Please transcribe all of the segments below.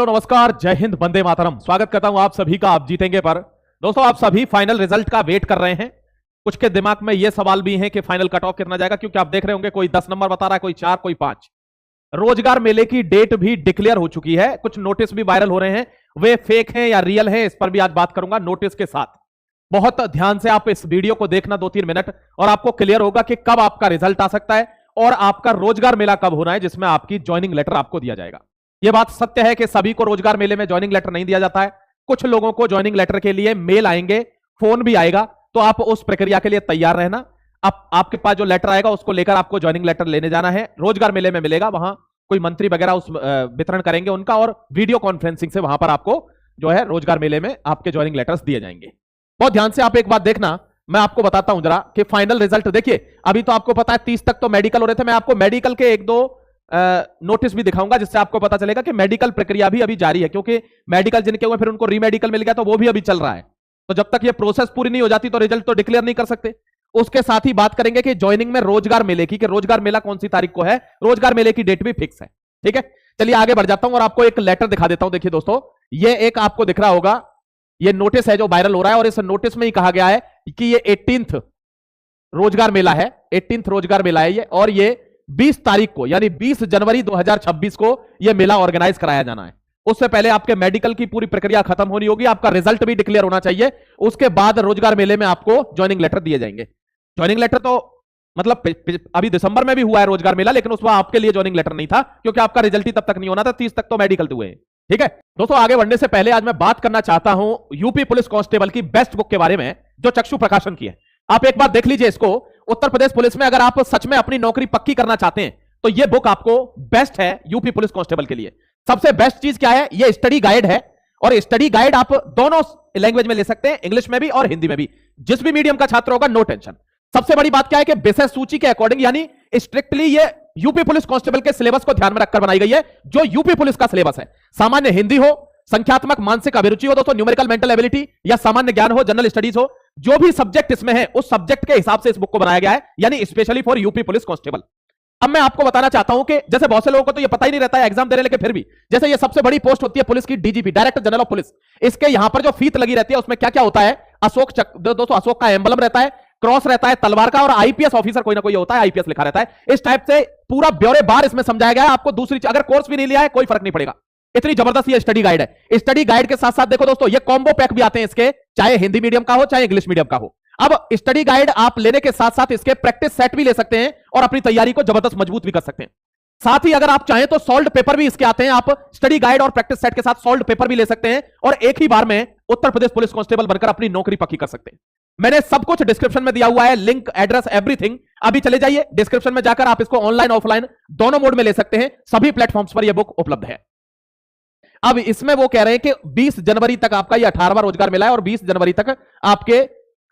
Hello नमस्कार, जय हिंद, वंदे मातरम। स्वागत करता हूं आप सभी का आप जीतेंगे पर। दोस्तों, आप सभी फाइनल रिजल्ट का वेट कर रहे हैं। कुछ के दिमाग में यह सवाल भी है कि फाइनल कट ऑफ कितना जाएगा, क्योंकि आप देख रहे होंगे कोई 10 नंबर बता रहा है, कोई 4, कोई 5। रोजगार मेले की डेट भी डिक्लेयर हो चुकी है। कुछ नोटिस भी वायरल हो रहे हैं, वे फेक हैं या रियल हैं, इस पर भी आज बात करूंगा नोटिस के साथ। बहुत ध्यान से आप इस वीडियो को देखना 2-3 मिनट, और आपको क्लियर होगा कि कब आपका रिजल्ट आ सकता है और आपका रोजगार मेला कब होना है, जिसमें आपकी ज्वाइनिंग लेटर आपको दिया जाएगा। यह बात सत्य है कि सभी को रोजगार मेले में ज्वाइनिंग लेटर नहीं दिया जाता है। कुछ लोगों को ज्वाइनिंग लेटर के लिए मेल आएंगे, फोन भी आएगा, तो आप उस प्रक्रिया के लिए तैयार रहना। आपके पास जो लेटर आएगा उसको लेकर आपको ज्वाइनिंग लेटर लेने जाना है। रोजगार मेले में मिलेगा, वहां कोई मंत्री वगैरह उस वितरण करेंगे उनका, और वीडियो कॉन्फ्रेंसिंग से वहां पर आपको जो है रोजगार मेले में आपके ज्वाइनिंग लेटर्स दिए जाएंगे। बहुत ध्यान से आप एक बात देखना, मैं आपको बताता हूं जरा कि फाइनल रिजल्ट देखिए। अभी तो आपको पता है 30 तक तो मेडिकल हो रहे थे। मैं आपको मेडिकल के 1-2 नोटिस भी दिखाऊंगा, जिससे आपको पता चलेगा कि मेडिकल प्रक्रिया भी अभी जारी है, क्योंकि मेडिकल जिनके हुए फिर उनको रीमेडिकल मिल गया, तो वो भी अभी चल रहा है। तो जब तक ये प्रोसेस पूरी नहीं हो जाती तो रिजल्ट तो डिक्लेयर नहीं कर सकते। उसके साथ ही बात करेंगे कि ज्वाइनिंग में रोजगार मेले की, कि रोजगार मेला कौन सी तारीख को है, रोजगार मेले की डेट भी फिक्स है। ठीक है, चलिए आगे बढ़ जाता हूं और आपको एक लेटर दिखा देता हूं। देखिए दोस्तों, ये एक आपको दिख रहा होगा, ये नोटिस है जो वायरल हो रहा है, और इस नोटिस में ही कहा गया है कि ये 18th रोजगार मेला है, 18th रोजगार मेला है ये, और ये 20 तारीख को यानी 20 जनवरी 2026 को यह मेला ऑर्गेनाइज कराया जाना है। उससे पहले आपके मेडिकल की पूरी प्रक्रिया खत्म होनी होगी, आपका रिजल्ट भी डिक्लेयर होना चाहिए। उसके बाद रोजगार मेले में आपको ज्वाइनिंग लेटर दिए जाएंगे। ज्वाइनिंग लेटर तो मतलब अभी दिसंबर में भी हुआ है रोजगार मेला, लेकिन उसमें आपके लिए ज्वाइनिंग लेटर नहीं था, क्योंकि आपका रिजल्ट ही तब तक नहीं होना था। 30 तक तो मेडिकल हुए हैं। ठीक है दोस्तों, आगे बढ़ने से पहले आज मैं बात करना चाहता हूं यूपी पुलिस कांस्टेबल की बेस्ट बुक के बारे में, जो चक्षु प्रकाशन की है। आप एक बार देख लीजिए इसको। उत्तर प्रदेश पुलिस में अगर आप सच में अपनी नौकरी पक्की करना चाहते हैं तो यह बुक आपको बेस्ट है यूपी पुलिस कांस्टेबल के लिए। सबसे बेस्ट चीज क्या है, यह स्टडी गाइड है, और स्टडी गाइड आप दोनों लैंग्वेज में ले सकते हैं, इंग्लिश में भी और हिंदी में भी। जिस भी मीडियम का छात्र होगा, नो टेंशन। सबसे बड़ी बात क्या है कि विषय सूची के अकॉर्डिंग, यानी स्ट्रिक्टली ये यूपी पुलिस कांस्टेबल के सिलेबस को ध्यान में रखकर बनाई गई है, जो यूपी पुलिस का सिलेबस है। सामान्य हिंदी हो, संख्यात्मक मानसिक अभिरुचि हो दोस्तों, न्यूमेरिकल मेंटल एबिलिटी, या सामान्य ज्ञान हो, जनरल स्टडीज हो, जो भी सब्जेक्ट इसमें है उस सब्जेक्ट के हिसाब से इस बुक को बनाया गया है, यानी specially for UP police constable. अब मैं आपको बताना चाहता हूं कि जैसे बहुत से लोगों को तो ये पता ही नहीं रहता है एग्जाम देने लेके, फिर भी जैसे ये सबसे बड़ी पोस्ट होती है पुलिस की, DGP, director general of police. इसके यहां पर जो फीत लगी रहती है उसमें क्या क्या होता है, अशोक चक्र दोस्तों, अशोक का एम्बलम रहता है, क्रॉस रहता है, तलवार का, और आईपीएस ऑफिसर कोई ना कोई होता है, आईपीएस लिखा रहता है। इस टाइप से पूरा ब्यौरेवार इसमें समझाया गया है। आपको दूसरी, अगर कोर्स भी नहीं लिया है कोई फर्क नहीं पड़ेगा, इतनी जबरदस्त ये स्टडी गाइड है। स्टडी गाइड के साथ साथ देखो दोस्तों, ये कॉम्बो पैक भी आते हैं इसके, चाहे हिंदी मीडियम का हो चाहे इंग्लिश मीडियम का हो। अब स्टडी गाइड आप लेने के साथ साथ इसके प्रैक्टिस सेट भी ले सकते हैं और अपनी तैयारी को जबरदस्त मजबूत भी कर सकते हैं। साथ ही अगर आप चाहें तो सॉल्व पेपर भी इसके आते हैं। आप स्टडी गाइड और प्रैक्टिस सेट के साथ सॉल्व पेपर भी ले सकते हैं, और एक ही बार में उत्तर प्रदेश पुलिस कांस्टेबल बनकर अपनी नौकरी पक्की कर सकते हैं। मैंने सब कुछ डिस्क्रिप्शन में दिया हुआ है, लिंक, एड्रेस, एवरीथिंग। अभी चले जाइए डिस्क्रिप्शन में जाकर आप इसको ऑनलाइन ऑफलाइन दोनों मोड में ले सकते हैं। सभी प्लेटफॉर्म्स पर यह बुक उपलब्ध है। अब इसमें वो कह रहे हैं कि 20 जनवरी तक आपका ये 18वां रोजगार मिला है, और 20 जनवरी तक आपके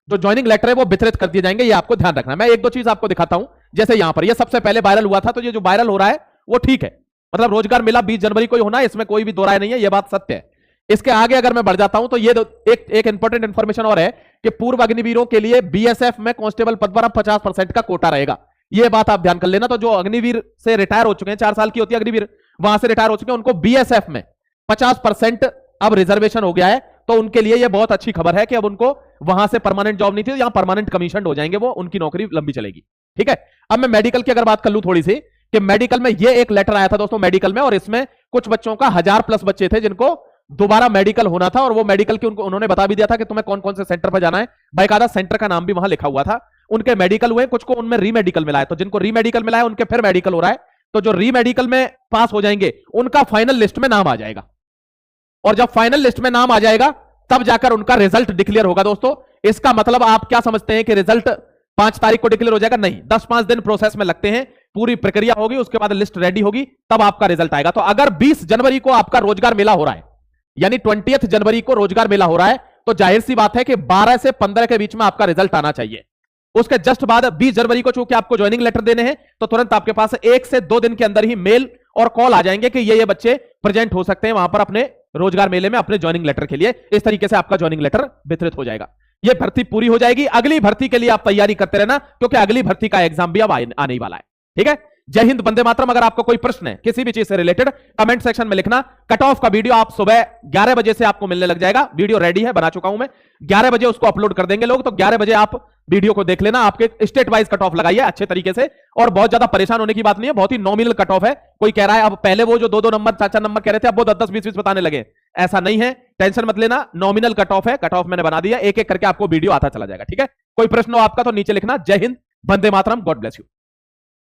जो ज्वाइनिंग लेटर है वो वितरित कर दिए जाएंगे। ये आपको ध्यान रखना है। मैं 1-2 चीज आपको दिखाता हूं। जैसे यहां पर ये सबसे पहले वायरल हुआ था, तो ये जो वायरल हो रहा है वो ठीक है, मतलब रोजगार मिला 20 जनवरी को ही होना है, इसमें कोई भी दो राय नहीं है, ये बात सत्य है। इसके आगे अगर मैं बढ़ जाता हूं तो ये एक इंपॉर्टेंट इंफॉर्मेशन और है कि पूर्व अग्निवीरों के लिए बीएसएफ में कांस्टेबल पद पर अब 50% का कोटा रहेगा। ये बात आप ध्यान कर लेना। तो जो अग्निवीर से रिटायर हो चुके हैं, 4 साल की होती है अग्निवीर, वहां से रिटायर हो चुके हैं, उनको बीएसएफ में 50% अब रिजर्वेशन हो गया है। तो उनके लिए यह बहुत अच्छी खबर है कि अब उनको वहां से परमानेंट जॉब नहीं थी, यहां परमानेंट कमीशन हो जाएंगे, वो उनकी नौकरी लंबी चलेगी। ठीक है, अब मैं मेडिकल की अगर बात कर लूं थोड़ी सी, कि मेडिकल में ये एक लेटर आया था दोस्तों मेडिकल में, और इसमें कुछ बच्चों का 1000+ बच्चे थे जिनको दोबारा मेडिकल होना था, और वो मेडिकल की उन्होंने बता भी दिया था कि तुम्हें कौन कौन से सेंटर पर जाना है। बाकायदा सेंटर का नाम भी वहां लिखा हुआ था। उनके मेडिकल हुए, कुछ को उनमें रीमेडिकल मिला है, तो जिनको रीमेडिकल मिला है उनके फिर मेडिकल हो रहा है। तो जो रीमेडिकल में पास हो जाएंगे उनका फाइनल लिस्ट में नाम आ जाएगा, और जब फाइनल लिस्ट में नाम आ जाएगा तब जाकर उनका रिजल्ट डिक्लेयर होगा दोस्तों। इसका मतलब आप क्या समझते हैं कि रिजल्ट 5 तारीख को डिक्लेयर हो जाएगा? नहीं, 10-5 दिन प्रोसेस में लगते हैं। पूरी प्रक्रिया होगी, उसके बाद लिस्ट रेडी होगी, तब आपका रिजल्ट आएगा। तो अगर 20 जनवरी को आपका रोजगार मेला हो रहा है, यानी 20th जनवरी को रोजगार मेला हो रहा है, तो जाहिर सी बात है कि 12 से 15 के बीच में आपका रिजल्ट आना चाहिए। उसके जस्ट बाद 20 जनवरी को चूंकि आपको ज्वाइनिंग लेटर देने हैं, तो तुरंत आपके पास 1 से 2 दिन के अंदर ही मेल और कॉल आ जाएंगे कि ये बच्चे प्रेजेंट हो सकते हैं वहां पर अपने रोजगार मेले में अपने ज्वाइनिंग लेटर के लिए। इस तरीके से आपका ज्वाइनिंग लेटर वितरित हो जाएगा। ये भर्ती पूरी हो जाएगी। अगली भर्ती के लिए आप तैयारी करते रहना, क्योंकि अगली भर्ती का एग्जाम भी अब आने ही वाला है। ठीक है, जय हिंद, वंदे मातरम। अगर आपको कोई प्रश्न है किसी भी चीज से रिलेटेड, कमेंट सेक्शन में लिखना। कट ऑफ का वीडियो आप सुबह 11 बजे से आपको मिलने लग जाएगा। वीडियो रेडी है, बना चुका हूं मैं। 11 बजे उसको अपलोड कर देंगे लोग, तो 11 बजे आप वीडियो को देख लेना। आपके स्टेट वाइज कट ऑफ लगाइए अच्छे तरीके से, और बहुत ज्यादा परेशान होने की बात नहीं है। बहुत ही नॉमिनल कट ऑफ है। कोई कह रहा है अब पहले वो जो 2-2 नंबर 4-4 नंबर कह रहे थे, अब वो 10-10 20-20 बताने लगे, ऐसा नहीं है। टेंशन मत लेना, नॉमिनल कट ऑफ है। कट ऑफ मैंने बना दिया, एक एक करके आपको वीडियो आता चला जाएगा। ठीक है, कोई प्रश्न हो आपका तो नीचे लिखना। जय Hind, Vande Mataram, God bless you.